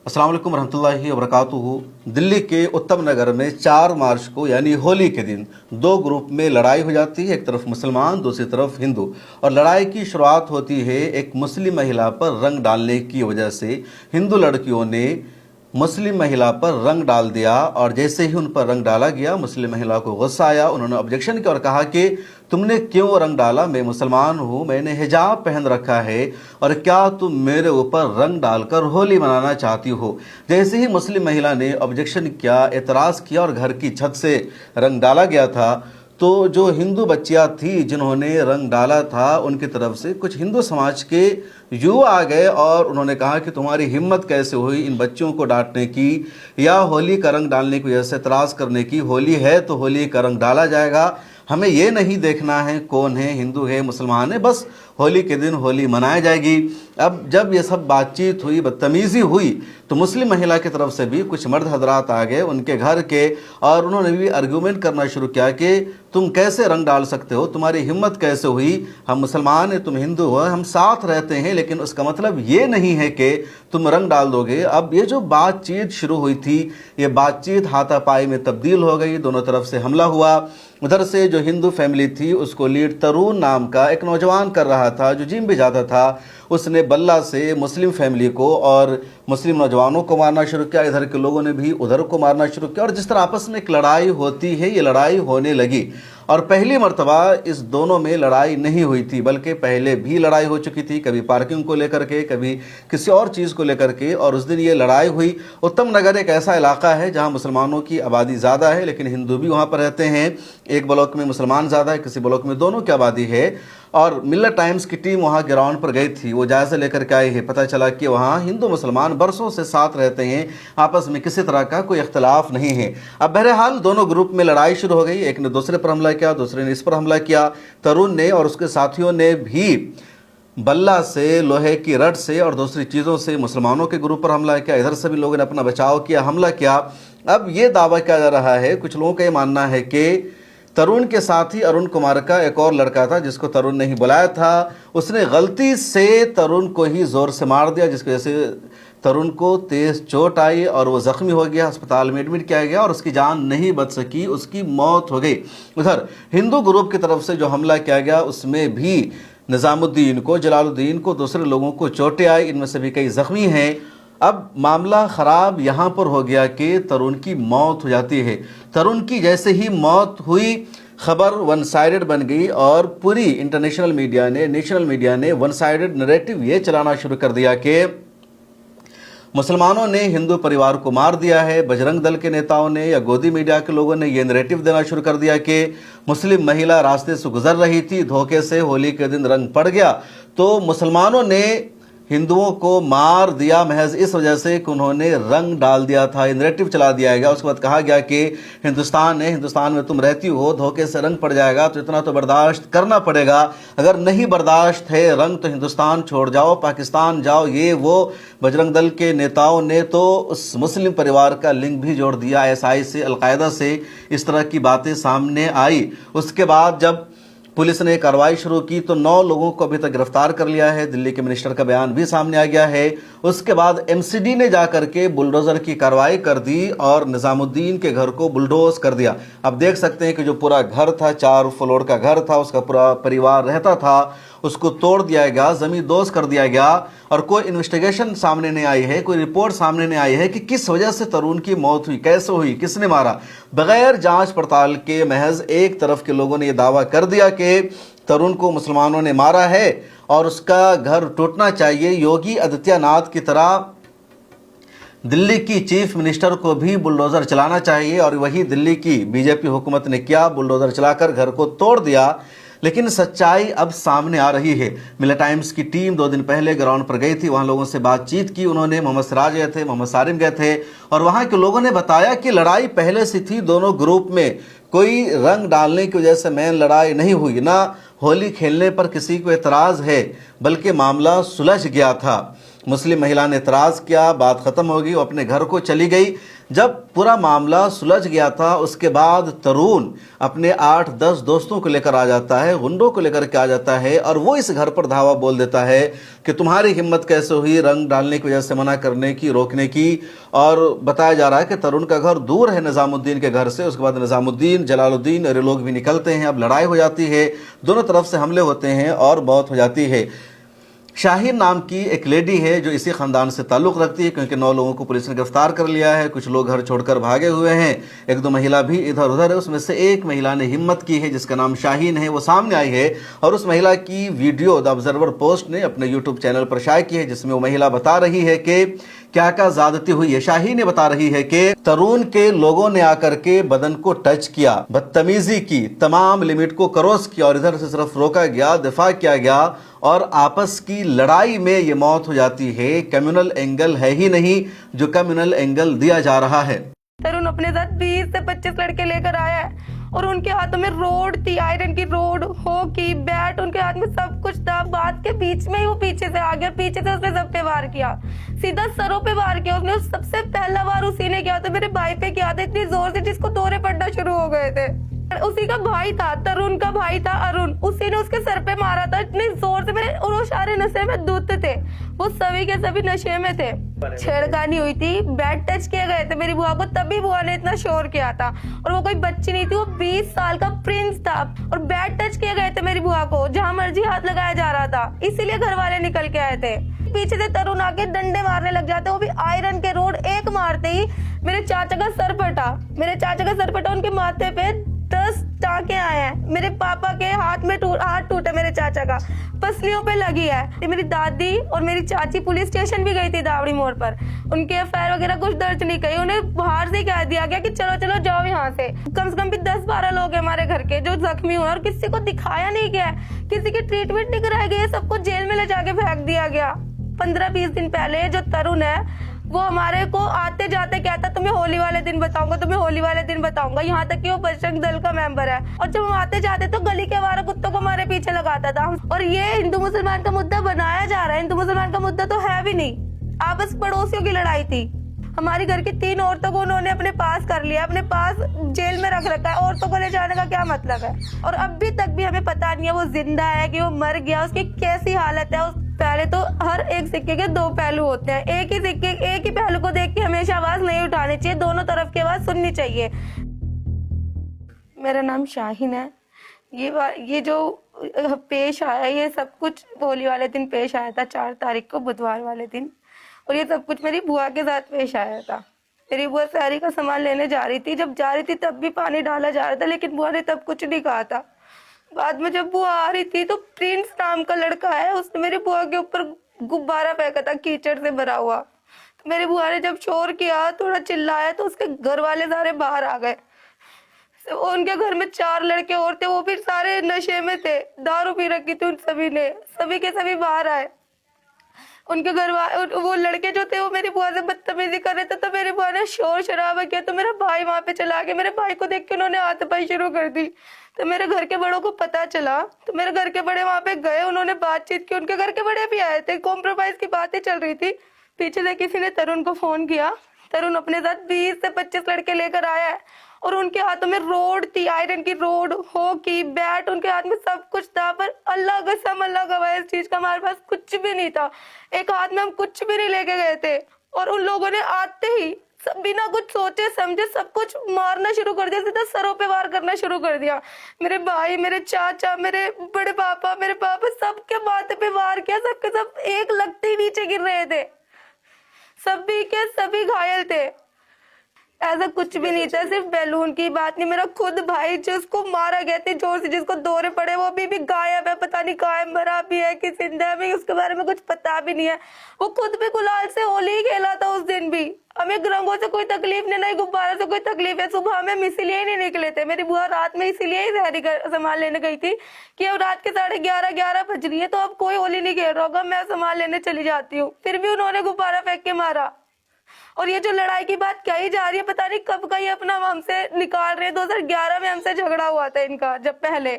अस्सलाम वालेकुम रहमतुल्लाहि व बरकातुहू। दिल्ली के उत्तम नगर में 4 मार्च को यानी होली के दिन दो ग्रुप में लड़ाई हो जाती है, एक तरफ मुसलमान दूसरी तरफ हिंदू। और लड़ाई की शुरुआत होती है एक मुस्लिम महिला पर रंग डालने की वजह से। हिंदू लड़कियों ने मुस्लिम महिला पर रंग डाल दिया और जैसे ही उन पर रंग डाला गया मुस्लिम महिला को गुस्सा आया। उन्होंने ऑब्जेक्शन किया और कहा कि तुमने क्यों रंग डाला, मैं मुसलमान हूँ, मैंने हिजाब पहन रखा है और क्या तुम मेरे ऊपर रंग डालकर होली मनाना चाहती हो। जैसे ही मुस्लिम महिला ने ऑब्जेक्शन किया, एतराज़ किया और घर की छत से रंग डाला गया था, तो जो हिंदू बच्चियां थी जिन्होंने रंग डाला था उनकी तरफ से कुछ हिंदू समाज के युवा आ गए और उन्होंने कहा कि तुम्हारी हिम्मत कैसे हुई इन बच्चों को डांटने की या होली का रंग डालने की वजह से एतराज़ करने की। होली है तो होली का रंग डाला जाएगा, हमें ये नहीं देखना है कौन है, हिंदू है मुसलमान है, बस होली के दिन होली मनाई जाएगी। अब जब ये सब बातचीत हुई, बदतमीज़ी हुई, तो मुस्लिम महिला की तरफ से भी कुछ मर्द हजरात आ गए उनके घर के और उन्होंने भी आर्गूमेंट करना शुरू किया कि तुम कैसे रंग डाल सकते हो, तुम्हारी हिम्मत कैसे हुई, हम मुसलमान हैं तुम हिंदू हो, हम साथ रहते हैं, लेकिन उसका मतलब ये नहीं है कि तुम रंग डाल दोगे। अब ये जो बातचीत शुरू हुई थी ये बातचीत हाथापाई में तब्दील हो गई, दोनों तरफ से हमला हुआ। उधर से जो हिंदू फैमिली थी उसको लीड तरुण नाम का एक नौजवान कर रहा था जो जिम भी जाता था, उसने बल्ला से मुस्लिम फैमिली को और मुस्लिम नौजवानों को मारना शुरू किया। इधर के लोगों ने भी उधर को मारना शुरू किया और जिस तरह आपस में एक लड़ाई होती है ये लड़ाई होने लगी। और पहली मर्तबा इस दोनों में लड़ाई नहीं हुई थी, बल्कि पहले भी लड़ाई हो चुकी थी, कभी पार्किंग को लेकर के, कभी किसी और चीज़ को लेकर के, और उस दिन ये लड़ाई हुई। उत्तम नगर एक ऐसा इलाका है जहां मुसलमानों की आबादी ज़्यादा है लेकिन हिंदू भी वहां पर रहते हैं। एक ब्लॉक में मुसलमान ज़्यादा है, किसी ब्लॉक में दोनों की आबादी है। और मिल्लत टाइम्स की टीम वहाँ ग्राउंड पर गई थी, वो जायज़ा लेकर के आई है। पता चला कि वहाँ हिंदू मुसलमान बरसों से साथ रहते हैं, आपस में किसी तरह का कोई इख्तलाफ नहीं है। अब बहरहाल दोनों ग्रुप में लड़ाई शुरू हो गई, एक ने दूसरे पर हमला किया, दूसरे ने इस पर हमला किया। तरुण ने और उसके साथियों ने भी बल्ला से, लोहे की रड से और दूसरी चीज़ों से मुसलमानों के ग्रुप पर हमला किया। इधर से भी लोगों ने अपना बचाव किया, हमला किया। अब ये दावा किया जा रहा है, कुछ लोगों का ये मानना है कि तरुण के साथ ही अरुण कुमार का एक और लड़का था जिसको तरुण ने ही बुलाया था, उसने गलती से तरुण को ही ज़ोर से मार दिया, जिसकी वजह से तरुण को तेज़ चोट आई और वो ज़ख्मी हो गया, अस्पताल में एडमिट किया गया और उसकी जान नहीं बच सकी, उसकी मौत हो गई। उधर हिंदू ग्रुप की तरफ से जो हमला किया गया उसमें भी निज़ामुद्दीन को, जलालुद्दीन को, दूसरे लोगों को चोटें आई, इनमें से भी कई ज़ख्मी हैं। अब मामला ख़राब यहाँ पर हो गया कि तरुण की मौत हो जाती है। तरुण की जैसे ही मौत हुई खबर वन साइडेड बन गई और पूरी इंटरनेशनल मीडिया ने, नेशनल मीडिया ने वन साइडेड नैरेटिव ये चलाना शुरू कर दिया कि मुसलमानों ने हिंदू परिवार को मार दिया है। बजरंग दल के नेताओं ने या गोदी मीडिया के लोगों ने यह नैरेटिव देना शुरू कर दिया कि मुस्लिम महिला रास्ते से गुजर रही थी, धोखे से होली के दिन रंग पड़ गया तो मुसलमानों ने हिंदुओं को मार दिया महज इस वजह से कि उन्होंने रंग डाल दिया था। नैरेटिव चला दिया गया। उसके बाद कहा गया कि हिंदुस्तान है, हिंदुस्तान में तुम रहती हो, धोखे से रंग पड़ जाएगा तो इतना तो बर्दाश्त करना पड़ेगा, अगर नहीं बर्दाश्त है रंग तो हिंदुस्तान छोड़ जाओ, पाकिस्तान जाओ। ये वो बजरंग दल के नेताओं ने तो उस मुस्लिम परिवार का लिंक भी जोड़ दिया ISI से, अलकायदा से, इस तरह की बातें सामने आई। उसके बाद जब पुलिस ने कार्रवाई शुरू की तो 9 लोगों को अभी तक गिरफ्तार कर लिया है। दिल्ली के मिनिस्टर का बयान भी सामने आ गया है। उसके बाद MCD ने जाकर के बुलडोजर की कार्रवाई कर दी और निज़ामुद्दीन के घर को बुलडोज कर दिया। अब देख सकते हैं कि जो पूरा घर था, 4 फ्लोर का घर था, उसका पूरा परिवार रहता था, उसको तोड़ दिया गया, ज़मीन दोज कर दिया गया और कोई इन्वेस्टिगेशन सामने नहीं आई है, कोई रिपोर्ट सामने नहीं आई है कि किस वजह से तरुण की मौत हुई, कैसे हुई, किसने मारा। बगैर जांच पड़ताल के महज एक तरफ के लोगों ने यह दावा कर दिया कि तरुण को मुसलमानों ने मारा है और उसका घर टूटना चाहिए। योगी आदित्यनाथ की तरह दिल्ली की चीफ मिनिस्टर को भी बुलडोज़र चलाना चाहिए और वही दिल्ली की बीजेपी हुकूमत ने किया, बुलडोज़र चलाकर घर को तोड़ दिया। लेकिन सच्चाई अब सामने आ रही है। मिल्लत टाइम्स की टीम 2 दिन पहले ग्राउंड पर गई थी, वहां लोगों से बातचीत की उन्होंने। मोहम्मद सिराज गए थे, मोहम्मद सारिम गए थे और वहां के लोगों ने बताया कि लड़ाई पहले से थी दोनों ग्रुप में, कोई रंग डालने की वजह से मेन लड़ाई नहीं हुई, ना होली खेलने पर किसी को एतराज़ है, बल्कि मामला सुलझ गया था। मुस्लिम महिला ने एतराज़ किया, बात ख़त्म हो गई, वो अपने घर को चली गई। जब पूरा मामला सुलझ गया था उसके बाद तरुण अपने 8-10 दोस्तों को लेकर आ जाता है, गुंडों को लेकर के आ जाता है और वो इस घर पर धावा बोल देता है कि तुम्हारी हिम्मत कैसे हुई रंग डालने की वजह से मना करने की, रोकने की। और बताया जा रहा है कि तरुण का घर दूर है निज़ामुद्दीन के घर से। उसके बाद निज़ामुद्दीन, जलालुद्दीन और ये लोग भी निकलते हैं। अब लड़ाई हो जाती है, दोनों तरफ से हमले होते हैं और मौत हो जाती है। शाहीन नाम की एक लेडी है जो इसी ख़ानदान से ताल्लुक़ रखती है, क्योंकि 9 लोगों को पुलिस ने गिरफ्तार कर लिया है। कुछ लोग घर छोड़कर भागे हुए हैं, 1-2 महिला भी इधर उधर है। उसमें से एक महिला ने हिम्मत की है जिसका नाम शाहीन है, वो सामने आई है और उस महिला की वीडियो द ऑब्जर्वर पोस्ट ने अपने यूट्यूब चैनल पर शाये की है, जिसमें वो महिला बता रही है कि क्या क्या ज़्यादती हुई है। शाहीन ने बता रही है कि तरुण के लोगों ने आकर के बदन को टच किया, बदतमीजी की, तमाम लिमिट को क्रॉस किया और इधर से सिर्फ रोका गया, दिफा किया गया और आपस की लड़ाई में ये मौत हो जाती है। कम्युनल एंगल है ही नहीं जो कम्युनल एंगल दिया जा रहा है। तरुण अपने साथ 20 से 25 लड़के लेकर आया है और उनके हाथों में रोड थी, आयरन की रोड, हॉकी, बैट, उनके हाथ में सब कुछ था। बात के बीच में ही वो पीछे से आ गया, पीछे से उसने सब पे वार किया, सीधा सरों पे वार किया उसने। सबसे पहला वार उसी ने किया था, मेरे भाई पे किया था इतनी जोर से जिसको दौरे पड़ना शुरू हो गए थे। उसी का भाई था, तरुण का भाई था अरुण, उसी ने उसके सर पे मारा था इतनी जोर से। मेरे और वो सारे नशे में धुत थे, वो सभी के सभी नशे में थे। छेड़खानी हुई थी, बैट टच किए गए थे मेरी बुआ को, तभी बुआ ने इतना शोर किया था। और वो कोई बच्ची नहीं थी, वो 20 साल का प्रिंस था और बैट टच किए गए थे मेरी बुआ को, जहां मर्जी हाथ लगाया जा रहा था, इसीलिए घर वाले निकल के आए थे। पीछे से तरुण आके डंडे मारने लग जाते, वो भी आयरन के रोड। एक मारते ही मेरे चाचा का सर फटा, उनके माथे पे 10 टाँके आए हैं। मेरे पापा के हाथ टूटे, मेरे चाचा का पसलियों पे लगी है। मेरी दादी और मेरी चाची पुलिस स्टेशन भी गई थी दावड़ी मोड़ पर, उनके एफआईआर वगैरह कुछ दर्ज नहीं करी, उन्हें बाहर से कह दिया गया कि चलो चलो जाओ यहाँ से। कम से कम भी 10-12 लोग हैं हमारे घर के जो जख्मी हुए और किसी को दिखाया नहीं गया, किसी की ट्रीटमेंट नहीं कराई गई, सबको जेल में ले जाके फेंक दिया गया। 15-20 दिन पहले जो तरुण है वो हमारे को आते जाते कहता तुम्हें होली वाले दिन बताऊंगा, यहाँ तक कि वो बजरंग दल का मेंबर है। और जब हम आते जाते तो गली के आवारा कुत्तों को हमारे पीछे लगाता था। और ये हिंदू मुसलमान का मुद्दा बनाया जा रहा है, हिंदू मुसलमान का मुद्दा तो है भी नहीं, आपस पड़ोसियों की लड़ाई थी। हमारी घर की 3 औरतों को उन्होंने अपने पास कर लिया, अपने पास जेल में रख रखा है। औरतों को ले जाने का क्या मतलब है? और अभी तक भी हमें पता नहीं है वो जिंदा है कि वो मर गया, उसकी कैसी हालत है। पहले तो हर एक सिक्के के 2 पहलू होते हैं, एक ही पहलू को देख के हमेशा आवाज नहीं उठानी चाहिए, दोनों तरफ की आवाज सुननी चाहिए। मेरा नाम शाहीन है। ये जो पेश आया, ये सब कुछ होली वाले दिन पेश आया था, 4 तारीख को, बुधवार वाले दिन। और ये सब कुछ मेरी बुआ के साथ पेश आया था। मेरी बुआ साड़ी का सामान लेने जा रही थी, जब जा रही थी तब भी पानी डाला जा रहा था, लेकिन बुआ ने तब कुछ नहीं कहा था। बाद में जब बुआ आ रही थी तो प्रिंस नाम का लड़का है, उसने मेरी बुआ के ऊपर गुब्बारा फेंका था कीचड़ से भरा हुआ। तो मेरी बुआ ने जब शोर किया, थोड़ा चिल्लाया, तो उसके घर वाले सारे बाहर आ गए। उनके घर में 4 लड़के और थे, वो भी सारे नशे में थे, दारू पी रखी थी उन सभी ने, सभी के सभी बाहर आए। उनके घर वो लड़के जो थे वो मेरी बुआ से बदतमीजी कर रहे थे, तो मेरी बुआ ने शोर शराबा किया, तो मेरा भाई वहां पे चला गया। मेरे भाई को देख के उन्होंने हाथापाई शुरू कर दी, तो मेरे घर के बड़ों को पता चला, तो मेरे घर के बड़े वहां पे गए, उन्होंने बातचीत की, उनके घर के बड़े भी आए थे, कॉम्प्रोमाइज की बातें चल रही थी। पीछे से किसी ने तरुण को फोन किया, तरुण अपने साथ 20 से 25 लड़के लेकर आया है और उनके हाथों में रोड थी, आयरन की रोड, हॉकी, बैट, उनके हाथ में सब कुछ था। पर अल्लाह कसम, अल्लाह गवाह, इस चीज का हमारे पास कुछ भी नहीं था। एक हाथ में हम कुछ भी नहीं लेके गए थे और उन लोगों ने आते ही सब बिना कुछ सोचे समझे सब कुछ मारना शुरू कर दिया, सीधा सरों पे वार करना शुरू कर दिया। मेरे भाई, मेरे चाचा, मेरे बड़े पापा, मेरे पापा, सबके माथे पे वार किया, सबके सब एक लगते ही नीचे गिर रहे थे, सभी के सभी घायल थे। ऐसा कुछ भी नहीं था, सिर्फ बैलून की बात नहीं। मेरा खुद भाई जिसको मारा गया था जोर से, जिसको दौरे पड़े, वो अभी भी गायब है, पता नहीं कहाँ है, मरा भी है कि जिंदा है, उसके बारे में कुछ पता भी नहीं है। वो खुद भी गुलाल से होली खेला था उस दिन भी। हमें रंगों से कोई तकलीफ नहीं, गुब्बारा से कोई तकलीफ है। सुबह हमें इसीलिए ही नहीं निकले थे, मेरी बुआ रात में इसीलिए ही सहरी का सामान लेने गई थी कि अब रात के 11:30 बज रही है, तो अब कोई होली नहीं खेल रहा होगा, मैं सामान लेने चली जाती हूँ। फिर भी उन्होंने गुब्बारा फेंक के मारा। और ये जो लड़ाई की बात कही जा रही है, पता नहीं कब का ये अपना हमसे निकाल रहे हैं। 2011 में हमसे झगड़ा हुआ था इनका, जब पहले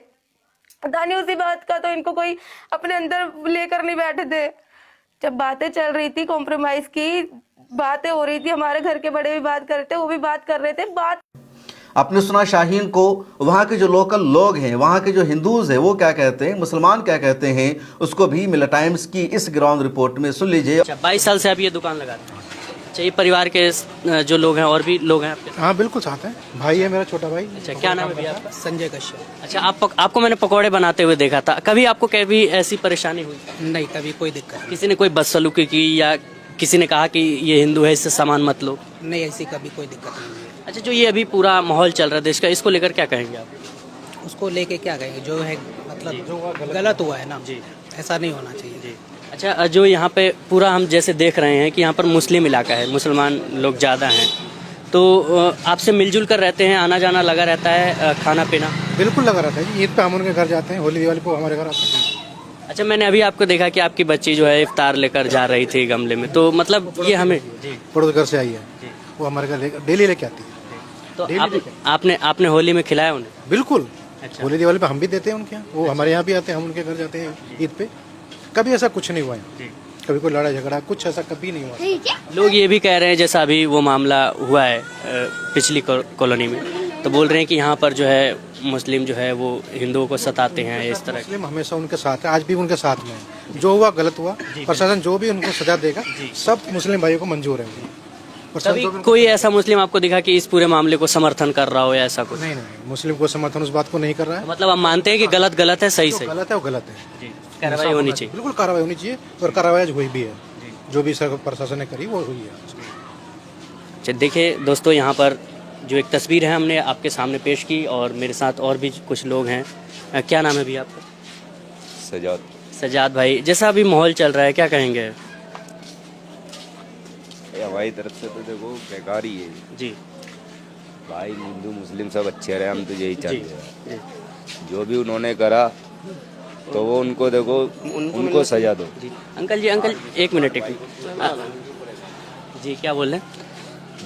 पता नहीं उसी बात का, तो इनको कोई अपने अंदर लेकर नहीं बैठे थे। जब बातें चल रही थी कॉम्प्रोमाइज की बातें हो रही थी, हमारे घर के बड़े भी बात कर रहे थे, वो भी बात कर रहे थे। बात आपने सुना शाहीन को, वहाँ के जो लोकल लोग हैं, वहाँ के जो हिंदूज हैं वो क्या कहते हैं, मुसलमान क्या कहते हैं, उसको भी मिला टाइम्स की इस ग्राउंड रिपोर्ट में सुन लीजिए। अच्छा, 22 साल से आप ये दुकान लगाते हैं। अच्छा, ये परिवार के जो लोग हैं और भी लोग हैं आपके? हाँ बिल्कुल साथ है, भाई है मेरा छोटा भाई। अच्छा, क्या नाम है भैया आपका? संजय कश्यप। अच्छा, आपको मैंने पकौड़े बनाते हुए देखा था, कभी आपको कभी ऐसी परेशानी हुई? नहीं, कभी कोई दिक्कत नहीं। किसी ने कोई बदसलूकी की या किसी ने कहा कि ये हिंदू है इससे सामान मत लो? नहीं, ऐसी कभी कोई दिक्कत नहीं है। अच्छा, जो ये अभी पूरा माहौल चल रहा है देश का, इसको लेकर क्या कहेंगे आप? उसको लेके क्या कहेंगे, जो है मतलब जो गलत हुआ है ना जी, ऐसा नहीं होना चाहिए। जी। अच्छा, जो यहाँ पे पूरा हम जैसे देख रहे हैं कि यहाँ पर मुस्लिम इलाका है, मुसलमान लोग ज़्यादा हैं, तो आपसे मिलजुल कर रहते हैं, आना जाना लगा रहता है, खाना पीना? बिल्कुल लगा रहता है जी, ईद पे हम उनके घर जाते हैं, होली दिवाली पे हमारे घर आते हैं। अच्छा, मैंने अभी आपको देखा कि आपकी बच्ची जो है इफ्तार लेकर जा रही थी गमले में, तो मतलब ये हमें पड़ोस घर से आई है, वो हमारे घर डेली लेके आती है। तो आपने होली में खिलाया उन्हें? बिल्कुल, अच्छा। होली दिवाली पे हम भी देते हैं उनके यहाँ, वो हमारे यहाँ भी आते हैं, हम उनके घर जाते हैं ईद पे। कभी ऐसा कुछ नहीं हुआ है, कभी कोई लड़ाई झगड़ा कुछ ऐसा कभी नहीं हुआ। लोग ये भी कह रहे हैं, जैसा अभी वो मामला हुआ है पिछली कॉलोनी में, तो बोल रहे हैं कि यहाँ पर जो है मुस्लिम जो है वो हिंदुओं को सताते हैं इस तरह। मुस्लिम हमेशा उनके साथ है, आज भी उनके साथ में है। जो हुआ गलत हुआ, प्रशासन जो भी उनको सजा देगा, सब मुस्लिम भाइयों को मंजूर है। कभी कोई ऐसा मुस्लिम आपको दिखा कि इस पूरे मामले को समर्थन कर रहा हो या ऐसा कुछ? नहीं, मुस्लिम को समर्थन उस बात को नहीं कर रहा है। मतलब आप मानते हैं कि गलत गलत है, सही सही गलत है वो गलत है, कार्रवाई होनी चाहिए? बिल्कुल कार्रवाई होनी चाहिए, और कार्रवाई आज हुई भी है। जो भी प्रशासन ने करी वो हुई है। अच्छा, देखिए दोस्तों, यहाँ पर जो एक तस्वीर है हमने आपके सामने पेश की, और मेरे साथ और भी कुछ लोग हैं। क्या नाम है भैया आपका? सजाद। सजाद भाई, जैसा अभी माहौल चल रहा है, क्या कहेंगे? हमारी तरफ से तो देखो बेकार ही है जी, भाई, हिंदू मुस्लिम सब अच्छे रहे, हम तो यही चाहते हैं। जी। जो भी उन्होंने करा तो वो उनको देखो, उनको सजा दो। जी अंकल एक मिनट जी, क्या बोल रहे हैं?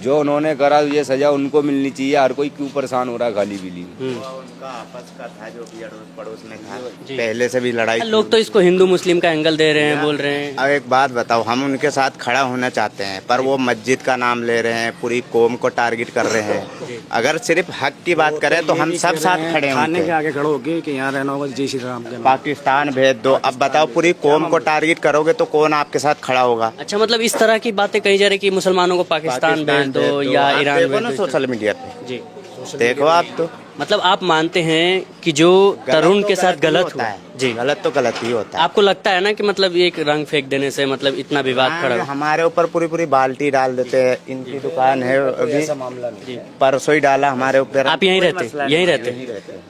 जो उन्होंने करा ये सजा उनको मिलनी चाहिए। हर कोई क्यों परेशान हो रहा है खाली बिली? उनका आपस का था, जो भी अड़ोस पड़ोस में था, पहले से भी लड़ाई। लोग तो इसको हिंदू मुस्लिम का एंगल दे रहे हैं, बोल रहे हैं। अब एक बात बताओ, हम उनके साथ खड़ा होना चाहते हैं, पर वो मस्जिद का नाम ले रहे हैं, पूरी कौम को टारगेट कर रहे हैं। अगर सिर्फ हक की बात करें तो हम सब साथ खड़े हैं। थाने के आगे खड़े होगे कि यहाँ रहना होगा, जय श्री राम के। पाकिस्तान भेज दो। अब बताओ, पूरी कौम को टारगेट करोगे तो कौन आपके साथ खड़ा होगा? अच्छा, मतलब इस तरह की बातें कही जा रही कि मुसलमानों को पाकिस्तान भेज दो या आप ईरान देखो भेज ना दो। सोशल मीडिया पे, जी, देखो आप तो। मतलब आप मानते हैं कि जो तरुण के साथ गलत हुआ है जी, गलत तो गलत ही होता है। आपको लगता है ना कि मतलब एक रंग फेंक देने से मतलब इतना विवाद खड़ा हो? हमारे ऊपर पूरी बाल्टी डाल देते हैं। इनकी दुकान है, अभी जी, परसों ही डाला हमारे ऊपर। आप यहीं रहते?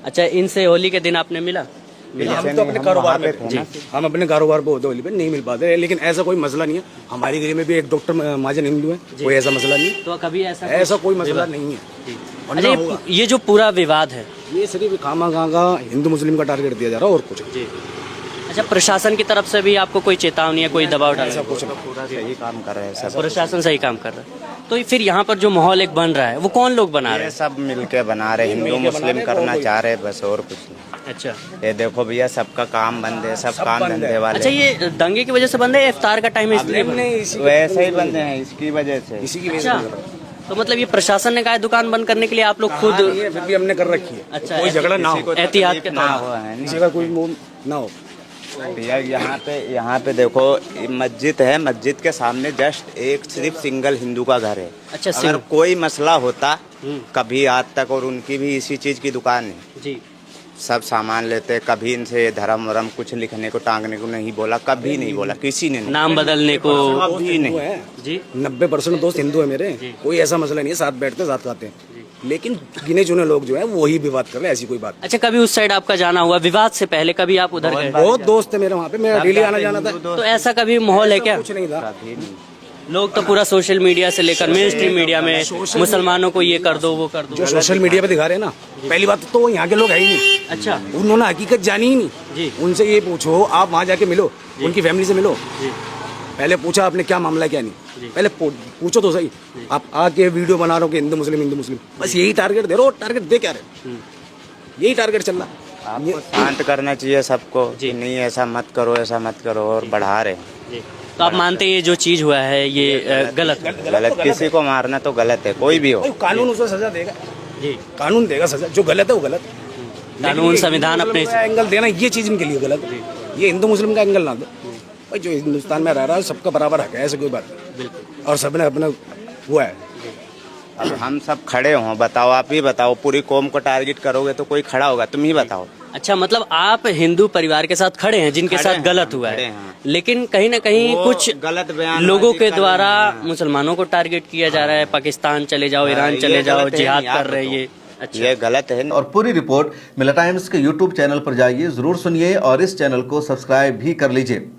अच्छा, इनसे होली के दिन आपने मिला? हम तो अपने कारोबार में थे ना, हम अपने कारोबार पे होली पे नहीं मिल पाते, लेकिन ऐसा कोई मसला नहीं है। हमारी गली में भी एक डॉक्टर महाजन हिंदू है, कोई ऐसा मसला नहीं है। तो कभी ऐसा कोई मसला नहीं है। अच्छा, ये जो पूरा विवाद है, ये सिर्फ खामा का हिंदू मुस्लिम का टारगेट दिया जा रहा है, और कुछ जी। अच्छा, प्रशासन की तरफ से भी आपको कोई चेतावनी है, कोई दबाव डाला? ऐसा कुछ नहीं। पूरा सही काम कर रहे हैं सब। प्रशासन सही काम कर रहा है। तो फिर यहाँ पर जो माहौल एक बन रहा है वो कौन लोग बना रहे ये हैं? सब मिलके बना रहे, हिंदू मुस्लिम करना चाह रहे, बस और कुछ नहीं। अच्छा, ये देखो भैया, सबका काम बंद है, सब काम धंधे वाले। अच्छा, ये दंगे की वजह से बंद है, इफ्तार का टाइम है इसलिए बंद है? वैसे ही बंद है इसकी वजह से। इसी की वजह अच्छा, से तो मतलब ये प्रशासन ने कहा है दुकान बंद करने के लिए, आप लोग खुद? फिर भी हमने कर रखी है। अच्छा, कोई झगड़ा ना हो, एहतियात के ना तौर हुआ है किसी का कोई मुंह ना हो। भैया, यहाँ पे देखो मस्जिद है, मस्जिद के सामने जस्ट एक सिर्फ सिंगल हिंदू का घर है। अच्छा, अगर कोई मसला होता कभी आज तक, और उनकी भी इसी चीज की दुकान है जी, सब सामान लेते, कभी इनसे धर्म वरम कुछ लिखने को टांगने को नहीं बोला, कभी नहीं बोला किसी ने नहीं। नाम बदलने को कभी नहीं। जी, 90% दोस्त हिंदू है मेरे, कोई ऐसा मसला नहीं है, साथ बैठते साथ खाते हैं। लेकिन गिने चुने लोग जो है वही विवाद कर रहे हैं, ऐसी कोई बात। अच्छा, कभी उस साइड आपका जाना हुआ विवाद से पहले? कभी आप उधर गए? बहुत दोस्त है मेरे वहाँ पे, मेरा डेली आना जाना था। तो ऐसा कभी माहौल है क्या? कुछ नहीं था। कभी नहीं। लोग तो पूरा सोशल मीडिया से लेकर मेन स्ट्रीम मीडिया में मुसलमानों को ये कर दो वो कर दो। जो सोशल मीडिया पे दिखा रहे हैं ना, पहली बात तो यहाँ के लोग है ही नहीं। अच्छा, उन्होंने हकीकत जानी ही नहीं जी। उनसे ये पूछो, आप वहाँ जाके मिलो, उनकी फैमिली से मिलो। पहले पूछा आपने क्या मामला है क्या नहीं, पहले पूछो तो सही। आप आके वीडियो बना रहे हो कि हिंदू मुस्लिम, बस यही टारगेट दे रहे हो। टारगेट दे क्या रहे, यही टारगेट चल रहा। आपको शांत करना चाहिए सबको कि नहीं ऐसा मत करो, ऐसा मत करो, और बढ़ा रहे हैं। तो आप मानते हैं ये जो चीज हुआ है ये गलत है? गलत, किसी को मारना तो गलत है, कोई भी हो। भाई, कानून उसे सजा देगा जी, कानून देगा सजा, जो गलत है वो गलत है। कानून संविधान अपने एंगल देना ये चीज इनके लिए गलत है, ये हिंदू मुस्लिम का एंगल ना दो भाई, जो हिंदुस्तान में रह रहा है सबका बराबर हक है, ऐसे कोई बात नहीं। बिल्कुल। और सबने अपना हुआ है। अब हम सब खड़े हों, बताओ, आप ही बताओ, पूरी कौम को टारगेट करोगे तो कोई खड़ा होगा? तुम ही बताओ। अच्छा, मतलब आप हिंदू परिवार के साथ खड़े हैं जिनके साथ गलत हुआ खड़े है, हैं। लेकिन कहीं ना कहीं वो कुछ गलत बयान लोगों के कर द्वारा रहे हैं। मुसलमानों को टारगेट किया जा रहा है, पाकिस्तान चले जाओ, ईरान ये चले जाओ, गलत है, जिहाद आप कर रहे हैं बताओ। ये। अच्छा, ये गलत है। और पूरी रिपोर्ट मिला टाइम्स के यूट्यूब चैनल पर जाइए, जरूर सुनिए और इस चैनल को सब्सक्राइब भी कर लीजिए।